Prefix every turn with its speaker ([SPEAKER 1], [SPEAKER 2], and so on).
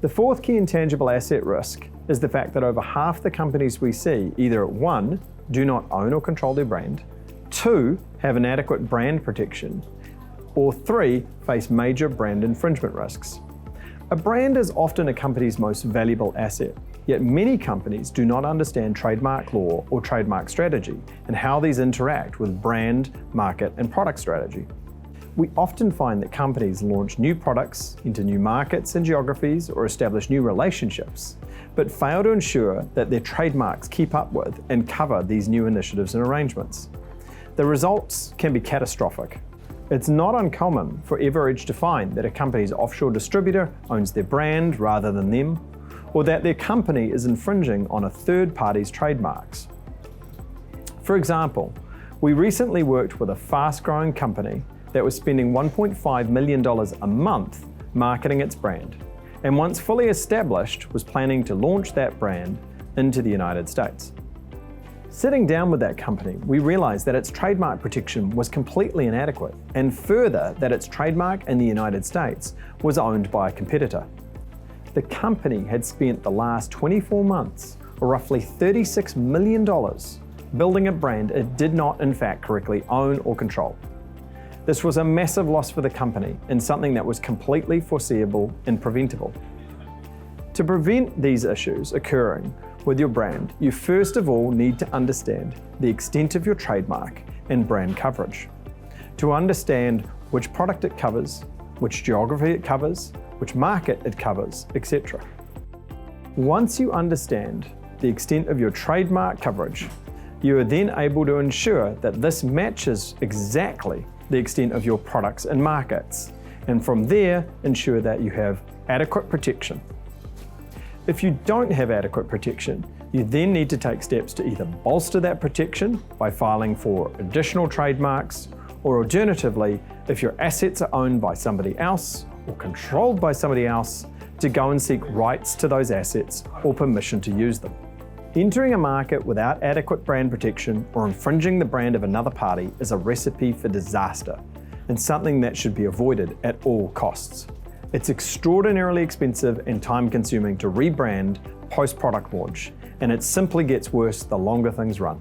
[SPEAKER 1] The fourth key intangible asset risk is the fact that over half the companies we see either 1, do not own or control their brand, 2, have inadequate brand protection, or 3, face major brand infringement risks. A brand is often a company's most valuable asset, yet many companies do not understand trademark law or trademark strategy and how these interact with brand, market, and product strategy. We often find that companies launch new products into new markets and geographies or establish new relationships, but fail to ensure that their trademarks keep up with and cover these new initiatives and arrangements. The results can be catastrophic. It's not uncommon for EverEdge to find that a company's offshore distributor owns their brand rather than them, or that their company is infringing on a third party's trademarks. For example, we recently worked with a fast-growing company that was spending $1.5 million a month marketing its brand, and once fully established was planning to launch that brand into the United States. Sitting down with that company, we realized that its trademark protection was completely inadequate, and further that its trademark in the United States was owned by a competitor. The company had spent the last 24 months, or roughly $36 million, building a brand it did not in fact correctly own or control. This was a massive loss for the company and something that was completely foreseeable and preventable. To prevent these issues occurring with your brand, you first of all need to understand the extent of your trademark and brand coverage. To understand which product it covers, which geography it covers, which market it covers, etc. Once you understand the extent of your trademark coverage, you are then able to ensure that this matches exactly the extent of your products and markets, and from there ensure that you have adequate protection. If you don't have adequate protection, you then need to take steps to either bolster that protection by filing for additional trademarks, or alternatively, if your assets are owned by somebody else or controlled by somebody else, to go and seek rights to those assets or permission to use them. Entering a market without adequate brand protection or infringing the brand of another party is a recipe for disaster and something that should be avoided at all costs. It's extraordinarily expensive and time-consuming to rebrand post-product launch, and it simply gets worse the longer things run.